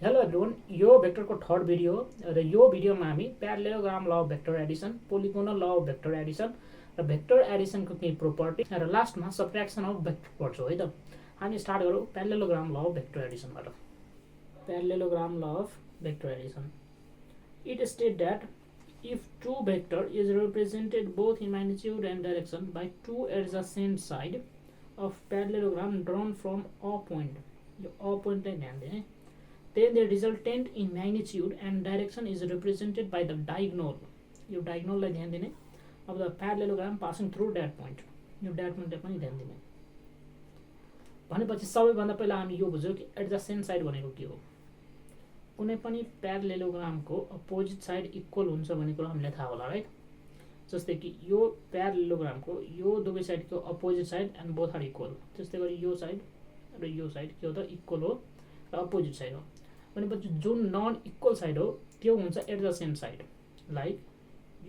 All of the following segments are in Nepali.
हेलो एभ्रिवन, यो भेक्टरको थर्ड भिडियो हो र यो भिडियोमा हामी parallelogram law of vector addition, polygonal law of vector addition र भेक्टर एडिसनको केही प्रोपर्टी र लास्टमा सबट्र्याक्सन अफ भेक्टर पढ्छौँ है त। हामी स्टार्ट गरौँ प्यारालेलोग्राम ल अफ भेक्टर एडिसनबाट। Parallelogram law of vector addition, it state that if two vector is represented both in magnitude and direction by two adjacent side of parallelogram drawn from a point, यो a point लाई ध्यान दिने, then the resultant in magnitude and direction is represented by the diagonal, यो diagonal लाई ध्यान दिने of the parallelogram passing through that point, यो that point लाई पनि ध्यान दिने। भनेपछि सबैभन्दा पहिला हामी यो बुझ्यौं कि एडजसेन्ट साइड भनेको के हो। कुनै पनि प्यारालेलोग्रामको अपोजिट साइड इक्वल हुन्छ भन्ने कुरा हामीलाई थाहा होला राइट। जस्तै कि यो प्यारालेलोग्रामको यो दुवै साइडको opposite side and both are equal, त्यस्तै गरी यो साइड र यो साइड के हो त इक्वल हो र अपोजिट साइड हो। भनेपछि जुन नन इक्वल साइड हो त्यो हुन्छ एडजसेन्ट साइड, लाइक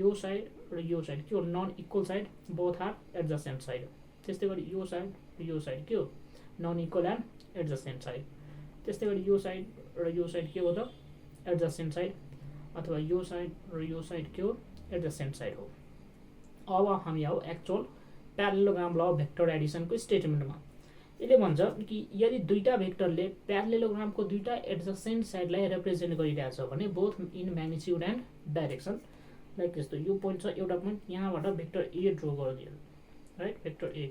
यो साइड र यो साइड के हो non equal side, both are adjacent side. त्यस्तै गरी यो साइड र यो साइड के हो non equal and adjacent side. त्यस्तै गरी यो साइड र यो साइड के हो त एडजसेन्ट साइड, अथवा यो साइड र यो साइड के हो एडजसेन्ट साइड हो। अब हामी आऊ एक्चुअल प्यारालेलोग्राम ल भेक्टर एडिसनको स्टेटमेन्टमा। यसले भन्छ कि यदि दुईटा भेक्टरले प्यारालेलोग्रामको दुईटा एडजसेन्ट साइडलाई रिप्रेजेन्ट गरिरहेको छ भने both in magnitude and direction, like यस्तो यो पोइन्ट छ एउटा पोइन्ट, यहाँबाट भेक्टर ए ड्र गरिदियो राइट, भेक्टर ए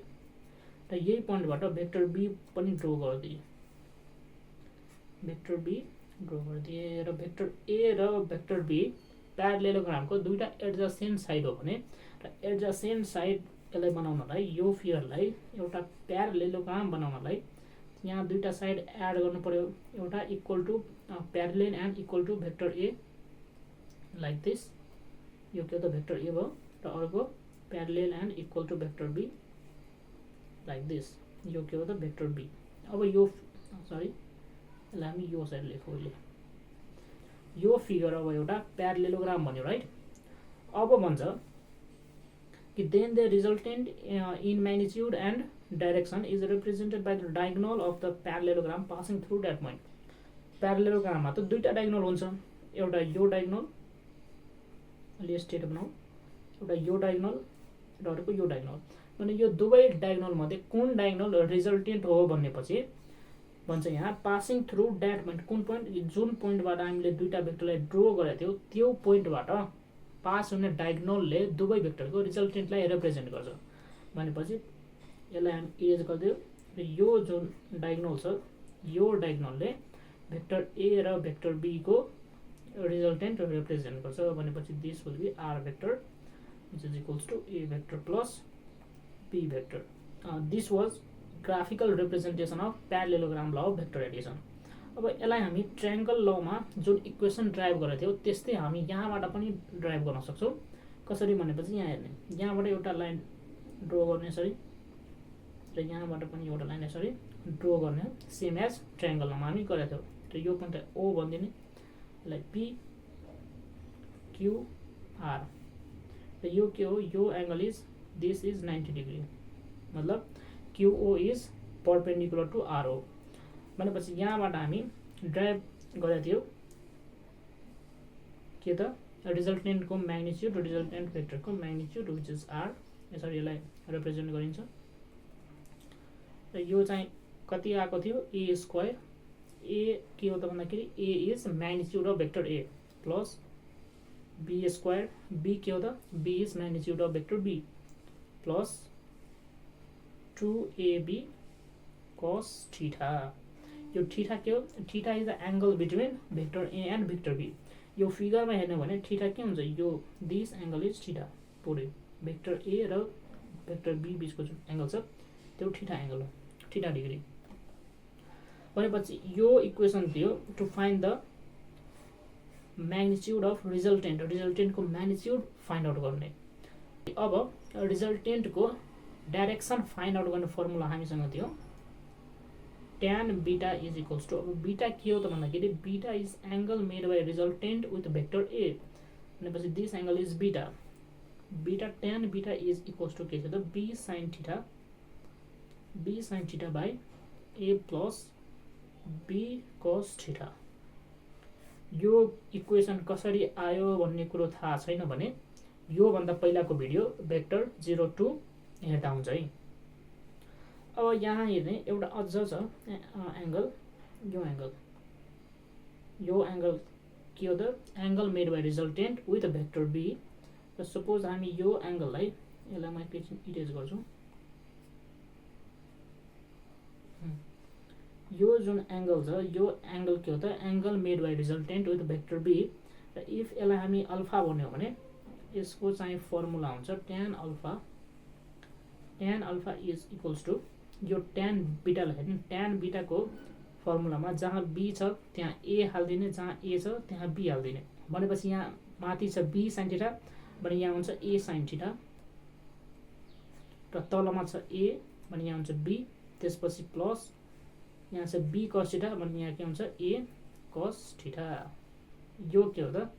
र यही पोइन्टबाट भेक्टर बी पनि ड्र गरिदियो, भेक्टर बी ड्र गरिदिए र भेक्टर ए र भेक्टर बी प्यारालेलोग्रामको दुईटा एडजसेन्ट साइड हो भने र एडजसेन्ट साइड यसलाई बनाउनलाई यो फिगरलाई एउटा प्यारालेलोग्राम बनाउनलाई यहाँ दुईटा साइड एड गर्नु पर्यो, एउटा equal to parallel and equal to vector A like this, यो के हो त भेक्टर ए भयो र अर्को parallel and equal to vector B like this, यो के हो त भेक्टर बी। अब यो सरी यसलाई हामी यो साइड लेखौँ, यो फिगर अब एउटा प्यारालेलोग्राम भन्यो राइट। अब भन्छ कि then the resultant in magnitude and direction is represented by the diagonal of the parallelogram passing through that point. प्यारालेलोग्राममा त दुईटा डायगोनल हुन्छ, एउटा यो डायगोनल अलि स्टेट बनाऊ, एउटा यो डायगोनल र अर्को यो डायगोनल। भने यो दुवै डायगोनल मध्ये कुन डायगोनल रिजल्टेन्ट हो भन्नेपछि भन्छ यहाँ पासिङ थ्रु द्याट पोइन्ट, कुन पोइन्ट जुन पोइन्टबाट हामीले दुईटा भेक्टरलाई ड्र गरेको थियौँ त्यो पोइन्टबाट पास हुने डायगोनलले दुवै भेक्टरको रिजल्टेन्टलाई रिप्रेजेन्ट गर्छ। भनेपछि यसलाई हामी इरेज गरिदियो र यो जुन डायगोनल छ यो डायगोनलले भेक्टर ए र भेक्टर बी को रिजल्टेन्ट रिप्रेजेन्ट गर्छ। भनेपछि this will be R vector which is equals to A vector plus B vector. This was graphical representation of parallelogram law of vector Edison. अब यसलाई हामी ट्रायंगल लमा जुन इक्वेसन ड्राइभ गरेको थियौँ त्यस्तै हामी यहाँबाट पनि ड्राइभ गर्न सक्छौँ। कसरी भनेपछि यहाँ हेर्ने, यहाँबाट एउटा लाइन ड्र गर्ने यसरी र यहाँबाट पनि एउटा लाइन यसरी ड्र गर्ने, सेम एज ट्रायंगल लमा हामी गरेको थियौँ। र यो पोइन्टलाई ओ भनिदिने, यसलाई पी क्यू आर र यो के हो यो angle is this is 90 degree, मतलब QO is perpendicular to RO। भनेपछि यहाँबाट हामी ड्राइभ गरेको थियौँ के त रिजल्टेन्टको म्याग्निट्युड र रिजल्टेन्ट भेक्टरको म्याग्निट्युड विच इज R, यसरी यसलाई रिप्रेजेन्ट गरिन्छ। र यो चाहिँ कति आएको थियो ए स्क्वायर, ए के हो त भन्दाखेरि A is magnitude of vector A plus B square, B के हो त B is magnitude of vector B plus 2ab cos theta. यो थीटा के हो, theta is the angle between vector A and vector B. यो फिगरमा हेर्नु भने थीटा के हुन्छ, यो दिस एंगल इज थीटा, पुरै भेक्टर ए र भेक्टर बी बीचको जुन एंगल छ त्यो थीटा एंगल हो, थीटा डिग्री। भनेपछि यो इक्वेसन दियो to find the magnitude of resultant, रिजल्टेन्टको म्याग्निट्युड फाइन्ड आउट गर्ने। अब रिजल्टेन्टको डाइरेक्सन फाइन्ड आउट गर्ने फर्मुला हामीसँग थियो tan beta is equals to, अब बीटा के हो त भन्दाखेरि beta is angle made by resultant with vector A. भनेपछि this angle is beta, beta tan beta is equals to के छ त B sine theta by A plus B cos theta. यो इक्वेसन कसरी आयो भन्ने कुरो थाहा छैन भने यो भन्दा पहिलाको भिडियो भेक्टर 02 हेर्दा हुन्छ है। अब यहाँ हेर्ने एउटा अझ छ एंगल, यो एंगल के हो त, angle made by resultant with vector B. र सपोज हामी यो एंगललाई, यसलाई म एकैछिन इरेज गर्छु, यो जुन एंगल छ यो एंगल के हो त, angle made by resultant with vector B. र इफ यसलाई हामी अल्फा भन्यो भने यसको चाहिँ फर्मुला हुन्छ tan alpha is equals to, यो tan बीटालाई हेर्नु, tan बीटाको फर्मुलामा जहाँ b छ त्यहाँ a हाल्दिने, जहाँ a छ त्यहाँ b हाल्दिने। भनेपछि यहाँ माथि छ b sin थीटा भने यहाँ हुन्छ a sin थीटा, र तलमा छ a भने यहाँ हुन्छ b, त्यसपछि प्लस यहाँ छ b cos थीटा भने यहाँ के हुन्छ a cos थीटा। यो के हो त,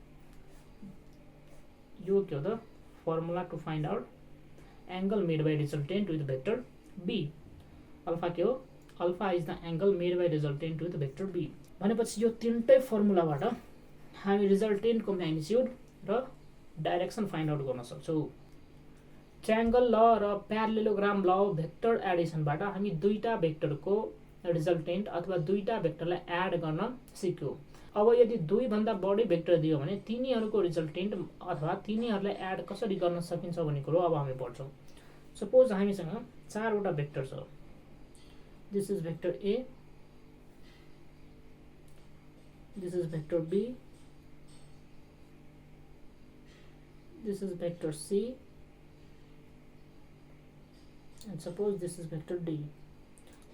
यो के हो त formula to find out angle made by resultant with vector b। Alpha के हो, alpha is the angle made by resultant with vector b। भनेपछि यो तीनटै फर्मुलाबाट हामी रिजल्टेन्टको म्याग्निट्युड र डाइरेक्सन फाइन्ड आउट गर्न सक्छौँ। ट्रायंगल ल र प्यारालेलोग्राम ल भेक्टर एडिसनबाट हामी दुईटा भेक्टरको रिजल्टेन्ट अथवा दुईटा भेक्टरलाई एड गर्न सिक्यौँ। अब यदि दुई भन्दा बढी भेक्टर दियो भने तिनीहरूको रिजल्टेन्ट अथवा तिनीहरूलाई एड कसरी गर्न सकिन्छ भन्ने कुरो अब हामी पढ्छौँ। सपोज हामीसँग चारवटा भेक्टर छ, this is vector A, this is vector B, this is vector C, and suppose this is vector d।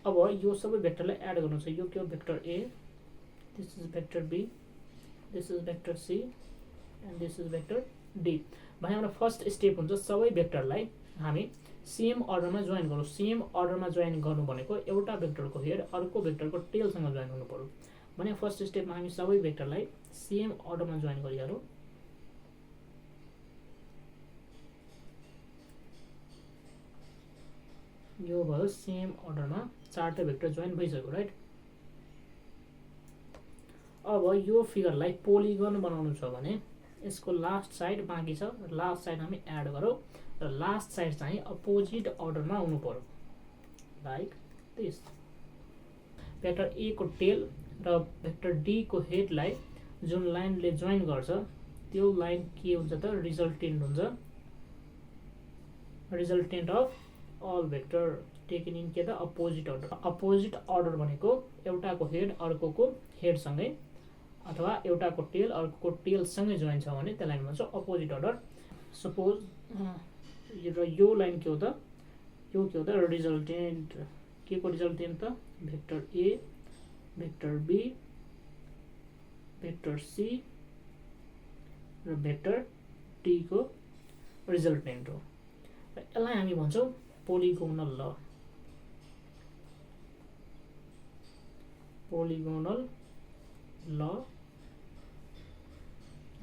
अब यो सबै भेक्टरलाई एड गर्नु छ, यो के हो vector a, this is vector b, this is vector c and this is vector d। भने हाम्रो फर्स्ट स्टेप हुन्छ सबै भेक्टरलाई हामी सेम अर्डरमा जोइन गरौँ। सेम अर्डरमा जोइन गर्नु भनेको एउटा भेक्टरको हेड अर्को भेक्टरको टेलसँग जोइन गर्नु पर्यो। भने फर्स्ट स्टेपमा हामी सबै भेक्टरलाई सेम अर्डरमा जोइन गरिहालौँ। यो भयो सेम अर्डरमा चारवटा भेक्टर जोइन भइसक्यो, राइट। अब यो फिगरलाई पोलिगन बनाउनु छ भने यसको लास्ट साइड बाँकी छ, लास्ट साइड हामी एड गरौँ र लास्ट साइड चाहिँ अपोजिट अर्डरमा आउनु पर्यो, लाइक दिस। भेक्टर ए को टेल र भेक्टर डी को हेडलाई जुन लाइनले जोइन गर्छ त्यो लाइन के हुन्छ त, रिजल्टेन्ट हुन्छ, resultant of all vector taken in के त अपोजिट अर्डर। अपोजिट अर्डर भनेको एउटाको हेड अर्कोको हेडसँगै अथवा एउटाको टेल अर्कोको टेलसँगै जोइन छ भने त्यसलाई भन्छ अपोजिट अर्डर। सपोज र यो लाइन के हो त, यो के हो त रिजल्टेन्ट, के को रिजल्टेन्ट त, vector A, vector B, vector C र भेक्टर डी को रिजल्टेन्ट हो। यसलाई हामी भन्छौँ पोलिगोनल ल, polygonal law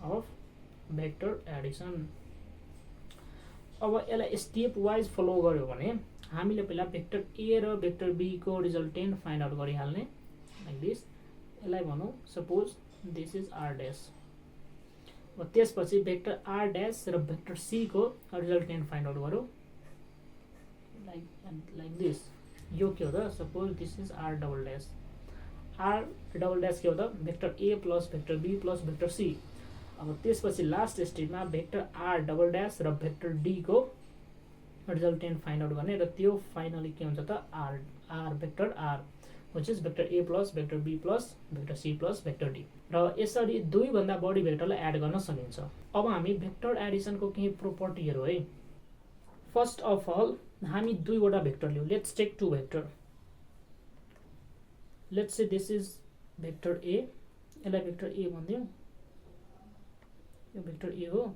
of vector Edison. अब यसलाई स्टेप वाइज फलो गर्यो भने हामीले पहिला भेक्टर ए र भेक्टर बी को रिजल्टेन्ट फाइन्ड आउट गरिहाल्ने, लाइक दिस। यसलाई भनौँ suppose this is R dash. त्यसपछि भेक्टर आर ड्यास र भेक्टर सी को रिजल्टेन्ट फाइन्ड आउट गरौँ, लाइक दिस। यो के हो त, suppose this is R double dash. R double dash के हो त, vector A plus vector B plus vector C. अब त्यसपछि लास्ट स्टेजमा भेक्टर आर डबल ड्यास र भेक्टर डी को रिजल्टेन्ट फाइन्ड आउट गर्ने र त्यो फाइनली के हुन्छ त, R vector R which is vector a plus vector b plus vector c plus vector d। र यसरी दुई भन्दा बढी भेक्टरलाई एड गर्न सकिन्छ। अब हामी भेक्टर एडिसनको केही प्रोपर्टीहरू है। फर्स्ट अफ अल हामी दुईवटा भेक्टर लियौँ, let's take two vector. Let's say this is vector A, यसलाई भेक्टर ए भनिदिउँ, यो भेक्टर ए हो।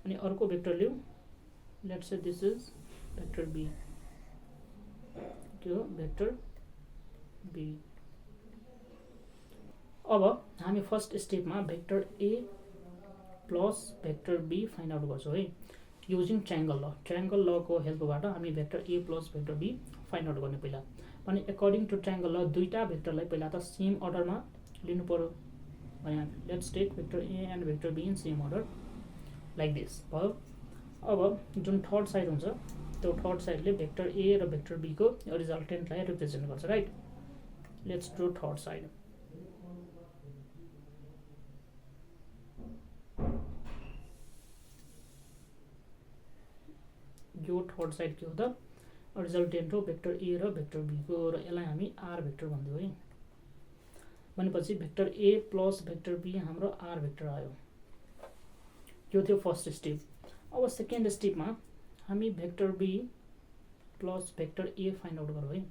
अनि अर्को भेक्टर लियौँ, let's say this is vector B, के हो भेक्टर बी। अब हामी फर्स्ट स्टेपमा vector A plus vector B find out गर्छौँ है, युजिङ ट्रायंगल ल। ट्रायंगल ल को हेल्पबाट हामी vector A plus vector B find out गर्ने पहिला। अनि एकर्डिङ टु ट्रायंगल ल दुईटा भेक्टरलाई पहिला त सेम अर्डरमा लिनु पर्यो, भने let's take vector A and vector B in same order like this भयो। अब जुन थर्ड साइड हुन्छ त्यो थर्ड साइडले भेक्टर ए र भेक्टर बी को रिजल्टेन्टलाई रिप्रेजेन्ट गर्छ right. Let's draw third side. यो थर्ड साइड के हो त रिजल्टेन्ट हो भेक्टर ए र भेक्टर बी को र यसलाई हामी आर भेक्टर भन्दियौ है। भनेपछि vector A plus vector B हाम्रो आर भेक्टर आयो। यो थियो फर्स्ट स्टेप। अब सेकेन्ड स्टेपमा हामी vector B plus vector A find out गरौँ है।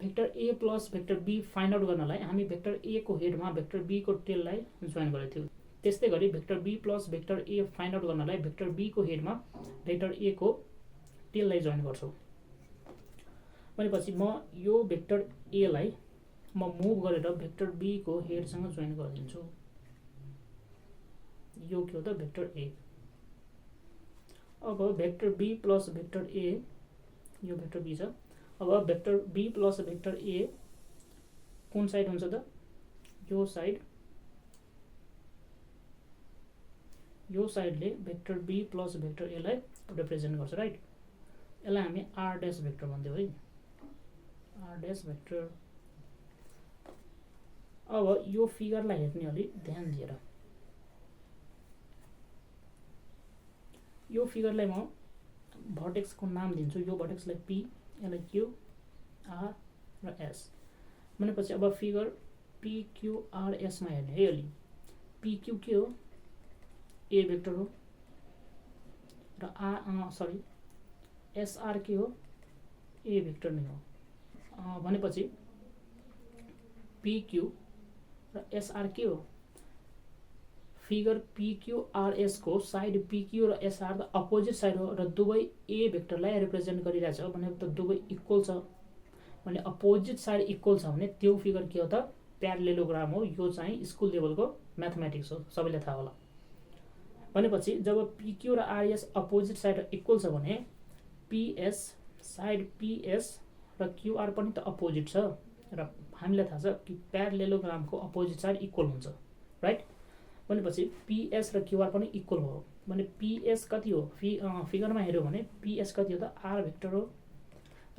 Vector A plus vector B find out गर्नलाई हामी भेक्टर ए को हेडमा भेक्टर बी को टेललाई जोइन गरेको थियौँ। त्यस्तै गरी vector B plus vector A find out गर्नलाई भेक्टर बी को हेडमा भेक्टर ए को टेललाई जोइन गर्छौँ। भनेपछि म यो भेक्टर ए लाई म मुभ गरेर भेक्टर बी को हेडसँग जोइन गरिदिन्छु। यो के हो त भेक्टर ए। अब भेक्टर बी प्लस भेक्टर ए यो भेक्टर बी छ। अब भेक्टर बी प्लस भेक्टर ए कुन साइड हुन्छ त यो साइड। यो साइडले भेक्टर बी प्लस भेक्टर ए लाई रिप्रेजेन्ट गर्छ राइट। यसलाई हामी आर डैश भेक्टर भन्दियौ है आर डैश भेक्टर। अब यो फिगरलाई हेर्ने अलि ध्यान दिएर यो फिगरलाई म भर्टेक्स को नाम दिन्छु। यो भर्टेक्सलाई पी यसलाई क्यू आर र एस। भनेपछि अब figure P Q R S मा हेर्ने है अलि। पी क्यू के हो ए भेक्टर हो र सरी एसआर के हो ए भेक्टर नै हो। भनेपछि पी क्यू र एसआर के हो फिगर PQRS को साइड PQ र SR त अपोजिट साइड हो र दुवै ए भेक्टरलाई रिप्रेजेन्ट गरिरहेछ भने त दुवै इक्वल छ। भने अपोजिट साइड इक्वल छ भने त्यो फिगर के हो त प्यारालेलोग्राम हो। यो चाहिँ स्कुल लेभलको म्याथमेटिक्स हो सबैले थाहा होला। भनेपछि जब PQ र RS अपोजिट साइड इक्वल छ भने PS साइड PS र QR पनि त अपोजिट छ र हामीलाई थाहा छ कि प्यारालेलोग्रामको अपोजिट साइड इक्वल हुन्छ राइट। भनेपछि PS र QR पनि इक्वल हो भने PS कति हो फिगरमा हेर्यो भने PS कति हो त R भेक्टर हो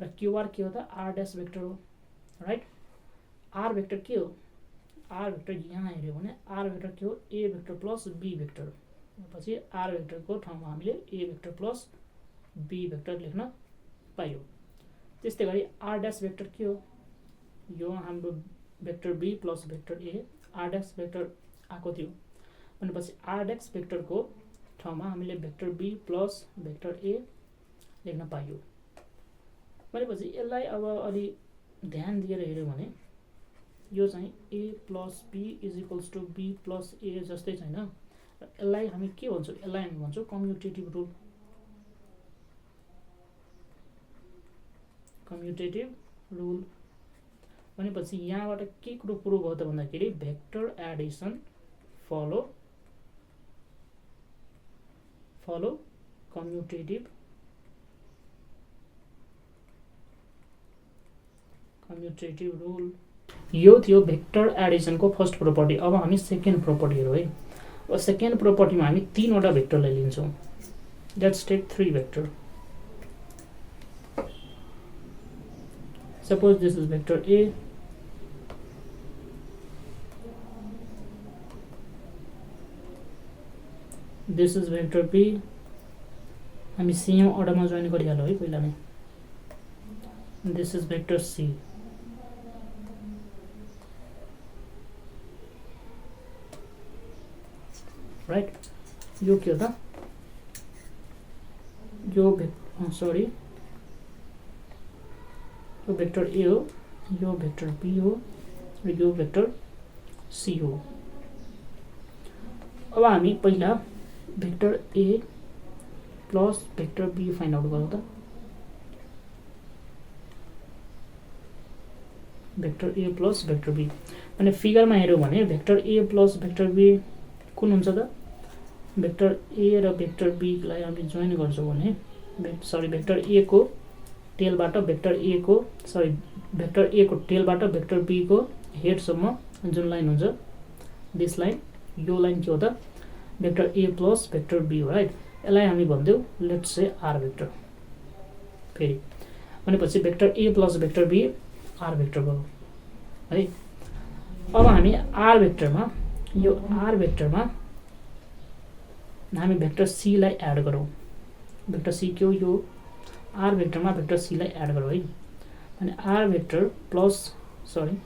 र QR के हो त R डैश भेक्टर हो राइट। R भेक्टर के हो R भेक्टर यहाँ हेर्यो भने R भेक्टर के हो A vector plus B vector. पछि R भेक्टर को ठाउँमा हामीले A vector plus B vector लेख्न पाइयो। त्यस्तै गरी R डैश भेक्टर के हो यो हाम्रो vector B plus vector A R dash vector आको थियो। भनेपछि R डैश भेक्टर को ठाउँमा हामीले vector B plus vector A लेख्न पाइयो। भनेपछि यसलाई अब अलि ध्यान दिएर हेर्यो भने यो चाहिँ A plus B is equals to B plus A जस्तै छैन। यसलाई हामी के भन्छौँ यसलाई हामी भन्छौँ कम्युटेटिभ रुल। कम्युटेटिभ रुल भनेपछि यहाँबाट के कुरो प्रुभ हो त भन्दाखेरि vector addition follow commutative rule. यो थियो भेक्टर एडिसन को फर्स्ट प्रोपर्टी। अब हामी सेकेन्ड प्रोपर्टी हेरौँ है। अब सेकेन्ड प्रोपर्टीमा हामी तीनवटा भेक्टरलाई लिन्छौँ। Let's take 3 vector. Suppose this is vector A, this is vector B। हामी सेम अर्डरमा जोइन गरिहालौँ है पहिला नै। This is vector C। Right यो के हो त यो यो भेक्टर A हो यो भेक्टर B हो र यो भेक्टर C हो। अब हामी पहिला vector A plus vector B find out गरौँ त। Vector A plus vector B भने फिगरमा हेर्यो भने vector A plus vector B कुन हुन्छ त भेक्टर A र भेक्टर B लाई हामी जोइन गर्छौँ भने भेक्टर A को टेलबाट भेक्टर A को भेक्टर A को टेलबाट भेक्टर B को हेडसम्म जुन लाइन हुन्छ दिस लाइन, यो लाइन के हो त vector A plus vector B हो राइट। यसलाई हामी भनिदेऊ लेट्स से आर भेक्टर। फेरि भनेपछि vector A plus vector B R vector भयो है। अब हामी आर भेक्टरमा यो आर भेक्टरमा हामी भेक्टर सी लाई एड गरौँ। भेक्टर सी के हो, यो आर भेक्टरमा भेक्टर सी लाई एड गरौँ है। अनि आर भेक्टर प्लस सरी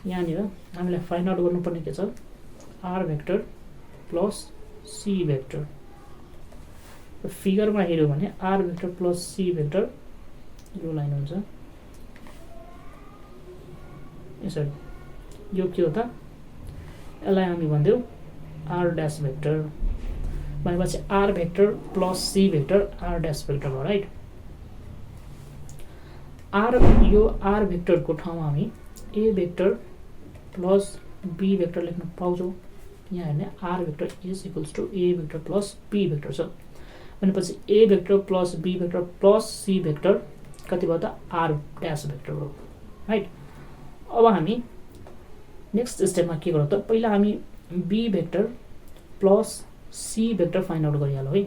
यहाँनिर हामीलाई फाइन्ड आउट गर्नुपर्ने के छ, R vector plus C vector. फिगरमा हेऱ्यो भने R vector plus C vector यो लाइन हुन्छ यसरी। यो के हो त, यसलाई हामी भनिदेऊ आर ड्यास भेक्टर। भनेपछि R vector plus C vector R dash vector हो राइट। आर यो आर भेक्टरको ठाउँमा हामी A vector plus B vector लेख्न पाउँछौँ। यहाँ हेर्ने R vector is equals to A vector plus B vector छ। भनेपछि ए vector plus B vector plus C vector कति भयो त आर ड्यास भेक्टर हो राइट। अब हामी नेक्स्ट स्टेपमा के गरौँ त, पहिला हामी B vector plus C vector find out गरिहालौँ है।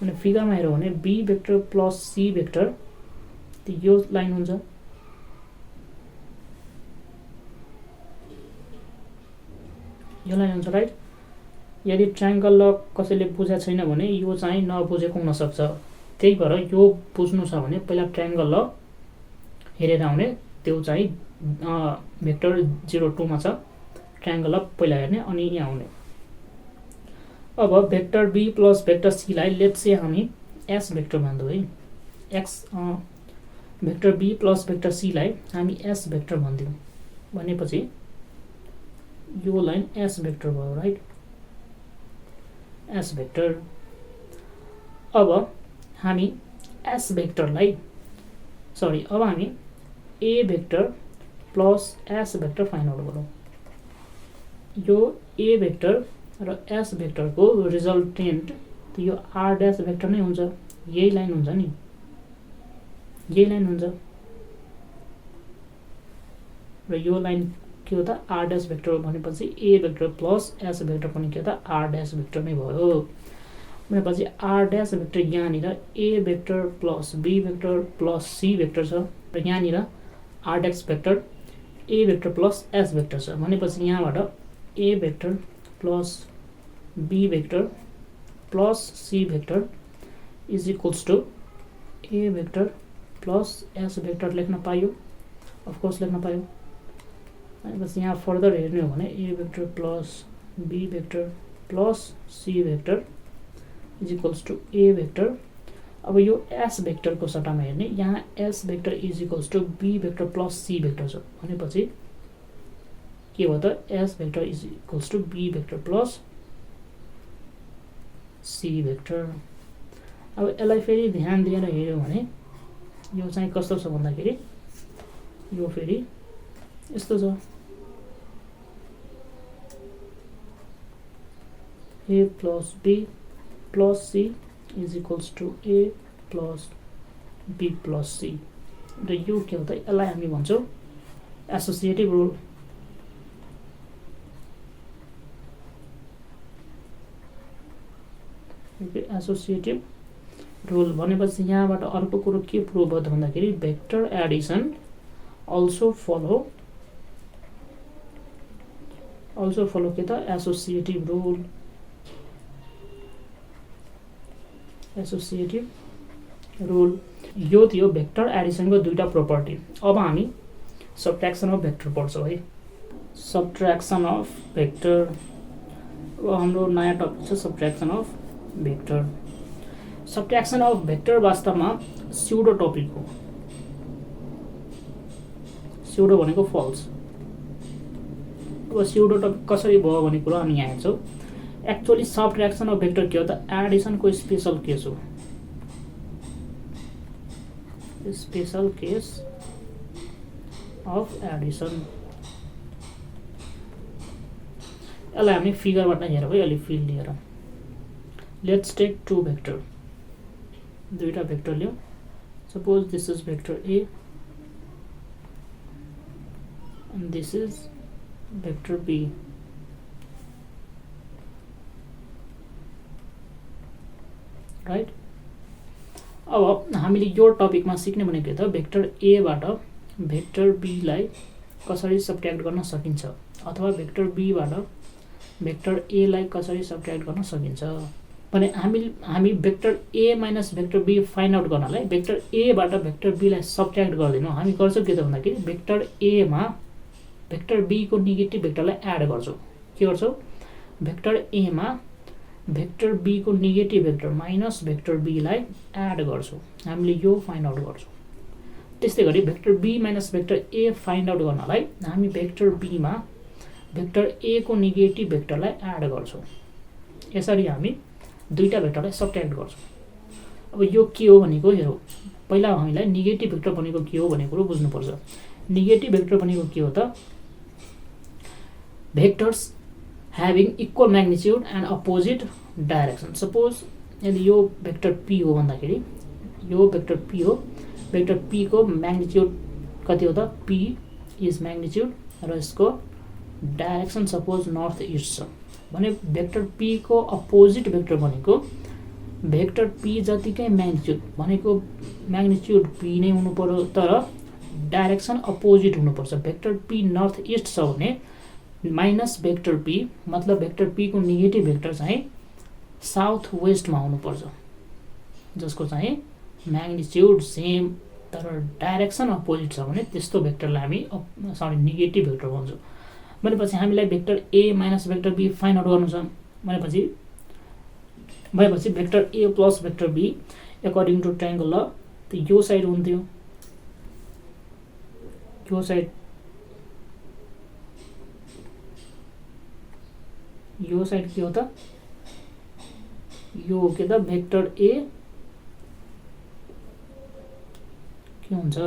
अनि फिगरमा हेऱ्यौँ भने B vector plus C vector यो लाइन हुन्छ, यो लाइन हुन्छ राइट। यदि ट्रायङ्गल ल कसैले बुझेको छैन भने यो चाहिँ नबुझेको हुनसक्छ, त्यही भएर यो बुझ्नु छ भने पहिला ट्रायङ्गल ल हेरेर आउने। त्यो चाहिँ भेक्टर 02 मा छ, ट्रायङ्गल ल पहिला हेर्ने अनि यहाँ आउने। अब vector B plus vector C लाई लेट्स से हामी एस भेक्टर भन्दौ है। X vector B plus vector C लाई हामी एस भेक्टर भनिदिउँ भनेपछि यो लाइन एस भेक्टर भयो राइट, एस भेक्टर। अब हामी एस भेक्टरलाई सरी अब हामी A vector plus S vector find out गरौँ। यो ए भेक्टर र एस भेक्टरको रिजल्टेन्ट यो आर ड्यास भेक्टर नै हुन्छ, यही लाइन हुन्छ नि, यही लाइन हुन्छ। र यो लाइन के हो त आर ड्यास भेक्टर भनेपछि ए भेक्टर प्लस एस भेक्टर पनि के हो त आर ड्यास भेक्टर नै भयो। भनेपछि आर ड्यास भेक्टर यहाँनिर A vector plus B vector plus C vector छ र यहाँनिर R dash vector A vector plus S vector छ। भनेपछि यहाँबाट A vector plus B vector plus C vector is equals to A vector plus S vector लेख्न पाइयो, अफकोर्स लेख्न पाइयो। भनेपछि यहाँ फर्दर हेर्ने हो भने A vector plus B vector plus C vector is equals to A vector. अब यो एस भेक्टरको सट्टामा हेर्ने, यहाँ S vector is equals to B vector plus C vector छ। भनेपछि के हो त S vector is equals to B vector plus C vector. अब यसलाई फेरि ध्यान दिएर हेऱ्यौँ भने यो चाहिँ कस्तो छ भन्दाखेरि यो फेरि यस्तो छ, A plus B plus C is equals to A plus B plus C. र यो के हो त, यसलाई हामी भन्छौँ एसोसिएटिभ रुल। एसोसिएटिभ रुल भनेपछि यहाँबाट अर्को कुरो के प्रुभ भयो भन्दाखेरि भेक्टर एडिसन अल्सो फलो के त एसोसिएटिभ रुल। एसोसिएटिभ रुल यो थियो भेक्टर एडिसनको दुईटा प्रोपर्टी। अब हामी सबट्र्याक्सन अफ भेक्टर पढ्छौँ है। सबट्र्याक्सन अफ भेक्टर, अब हाम्रो नयाँ टपिक छ सबट्र्याक्सन अफ भेक्टर। सबट्र्याक्सन अफ भेक्टर वास्तवमा स्युडो टपिक हो। स्युडो भनेको फल्स। अब स्युडो टपिक कसरी भयो भन्ने कुरा हामी यहाँ हेर्छौँ। एक्चुअली सबट्र्याक्सन अफ भेक्टर के हो त एडिसनको स्पेशल केस हो, स्पेशल केस अफ एडिसन। यसलाई हामी फिगरबाट हेरौँ है, अलिक फिल लिएर। लेट्स टेक टू भेक्टर, दुईटा भेक्टर लियो। Suppose this is vector A and this is vector B. Right. अब हामीले यो टपिकमा सिक्ने भनेको के त भेक्टर एबाट भेक्टर बीलाई कसरी सब्ट्र्याक्ट गर्न सकिन्छ अथवा भेक्टर बीबाट भेक्टर एलाई कसरी सब्ट्र्याक्ट गर्न सकिन्छ भने हामी vector A minus vector B find out गर्नलाई भेक्टर एबाट भेक्टर बीलाई सब्ट्र्याक्ट गर्दैनौँ। हामी गर्छौँ के त भन्दाखेरि भेक्टर एमा भेक्टर बीको नेगेटिभ भेक्टरलाई एड गर्छौँ। के गर्छौँ भेक्टर एमा भेक्टर बीको नेगेटिभ भेक्टर माइनस भेक्टर बीलाई एड गर्छौँ। हामीले यो फाइन्ड आउट गर्छौँ। त्यस्तै गरी vector B minus vector A find out गर्नलाई हामी भेक्टर बीमा भेक्टर ए को नेगेटिभ भेक्टरलाई एड गर्छौँ। यसरी हामी दुईटा भेक्टरलाई सब्ट्र्याक्ट गर्छौँ। अब यो के हो भनेको हेरौँ। पहिला हामीलाई नेगेटिभ भेक्टर भनेको के हो भन्ने कुरो बुझ्नुपर्छ। नेगेटिभ भेक्टर भनेको के हो त vectors having equal magnitude and opposite direction। Suppose यदि यो भेक्टर पी हो भन्दाखेरि यो भेक्टर पी हो, भेक्टर पी को म्याग्निट्युड कति हो त पी इज म्याग्निट्युड र यसको डाइरेक्सन सपोज नर्थ इस्ट छ भने भेक्टर पी को अपोजिट भेक्टर भनेको भेक्टर पी जतिकै म्याग्निट्युड भनेको म्याग्निट्युड पी नै हुनु पर्यो तर डाइरेक्सन अपोजिट हुनुपर्छ। भेक्टर पी नर्थ इस्ट छ भने माइनस भेक्टर पी मतलब भेक्टर पी को नेगेटिभ भेक्टर चाहिँ साउथ वेस्टमा हुनुपर्छ जसको चाहिँ म्याग्निट्युड सेम तर डाइरेक्सन अपोजिट छ भने त्यस्तो भेक्टरलाई हामी नेगेटिभ भेक्टर भन्छौँ। भनेपछि हामीलाई vector A minus vector B find out गर्नु छ भएपछि vector A plus vector B according to triangle law त यो साइड हुन्थ्यो, यो साइड के हो त यो के त भेक्टर ए के हुन्छ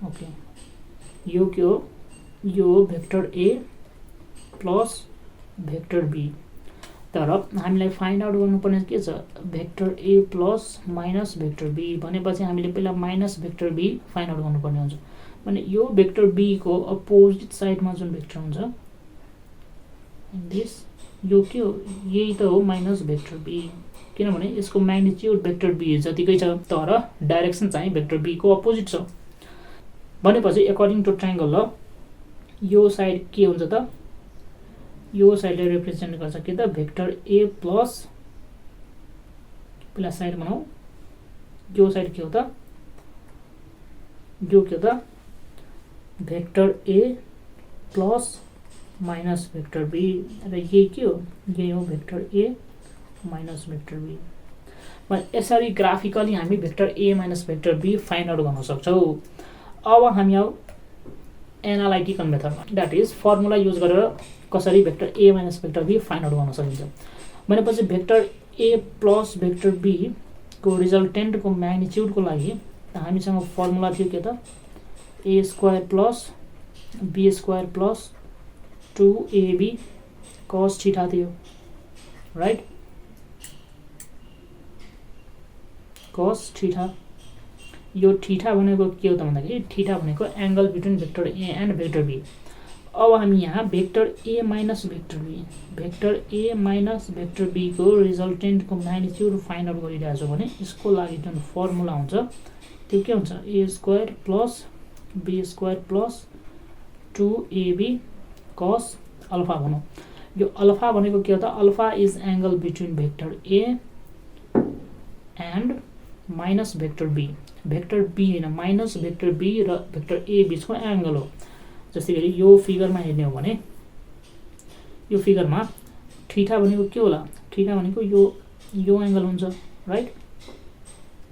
ओके यो के हो यो vector A plus vector B. तर हामीलाई फाइन्ड आउट गर्नुपर्ने के छ vector A plus minus vector B भनेपछि हामीले पहिला minus vector B find out गर्नुपर्ने हुन्छ। भने यो भेक्टर बी को अपोजिट साइडमा जुन भेक्टर हुन्छ दिस यो के हो यही त हो माइनस भेक्टर बी किनभने यसको म्याग्निट्युड भेक्टर बी जतिकै छ तर डाइरेक्सन चाहिँ भेक्टर बी को अपोजिट छ। भनेपछि एकर्डिङ टु ट्रायंगल ल यो साइड के हुन्छ त यो साइडले रिप्रेजेन्ट गर्छ के त भेक्टर ए प्लस पहिला साइड बनाऊ यो साइड के हो त यो के हो त vector A plus minus vector B र यही के हो यही हो vector A minus vector B. यसरी ग्राफिकली हामी vector A minus vector B find out गर्न सक्छौँ। अब हामी आऊ एनालाइटिकल मेथडमा द्याट इज फर्मुला युज गरेर कसरी vector A minus vector B find out गर्न सकिन्छ भनेपछि vector A plus vector B को रिजल्टेन्टको म्याग्निट्युडको लागि हामीसँग फर्मुला थियो के त A square plus B square plus 2ab cos theta थियो राइट cos थीटा। यो थीटा भनेको के हो त भन्दाखेरि थीटा भनेको angle between vector A and vector B. अब हामी यहाँ vector A minus vector B को रिजल्टेन्टको म्याग्निट्युड फाइन्ड आउट गरिरहेको छ भने यसको लागि जुन फर्मुला हुन्छ त्यो के हुन्छ A square plus B square plus 2ab cos alpha भनौँ। यो अल्फा भनेको के हो त alpha is angle between vector A and minus vector B हैन माइनस भेक्टर बी र भेक्टर ए बीचको एंगल हो। जस्तै गरी यो फिगरमा हेर्ने हो भने यो फिगरमा थीटा भनेको के होला थीटा भनेको यो एंगल हुन्छ राइट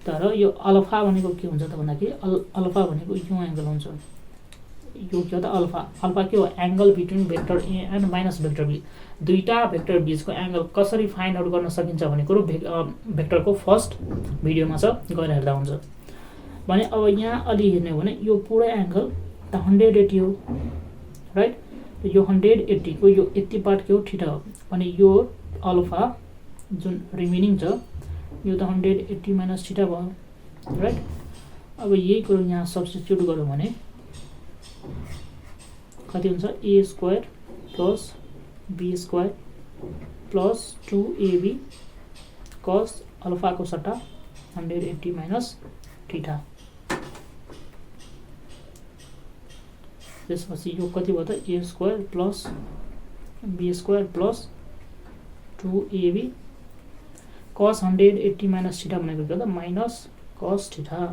तर यो अल्फा भनेको के हुन्छ त भन्दाखेरि अल्फा भनेको यो एंगल हुन्छ। यो के हो त अल्फा के हो angle between vector A and minus vector B. दुईटा भेक्टर बीचको एंगल कसरी फाइन्ड आउट गर्न सकिन्छ भन्ने कुरो भेक्टरको फर्स्ट भिडियोमा छ गएर हेर्दा हुन्छ। भने अब यहाँ अलि हेर्ने हो भने यो पुरै एंगल त 180 हो राइट यो 180 को यो यति पार्ट के हो थीटा हो भने यो अल्फा जुन रिमेनिङ छ यो त 180 माइनस थीटा भयो राइट। अब यही कुरो यहाँ सब्स्टिट्युट गरौँ भने कति हुन्छ a square plus b square plus 2ab cos alpha को सट्टा 180 माइनस थीटा। त्यसपछि यो कति भयो त a square plus b square plus 2ab cos 180 minus theta भनेको के हो त माइनस cos थीटा।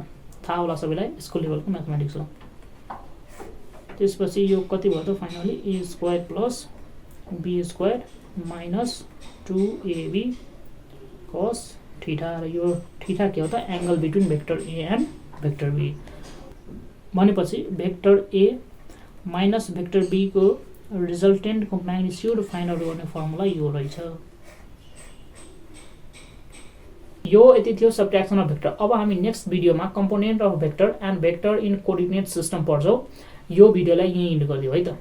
थाहा होला सबैलाई स्कुल लेभलको म्याथमेटिक्स हो। त्यसपछि यो कति भयो त finally a square plus b square minus 2ab cos theta. र यो थीटा के हो त angle between vector a and vector b। भनेपछि vector a minus vector b को रिजल्टेन्ट को म्याग्निट्युड फाइन्ड आउट गर्ने फर्मुला यो रहेछ। यो यति थियो सब्ट्र्याक्सन अफ भेक्टर। अब हामी नेक्स्ट भिडियोमा component of vector and vector in coordinate system पढ्छौँ। यो भिडियोलाई यही इन्ड गरिदियो है त।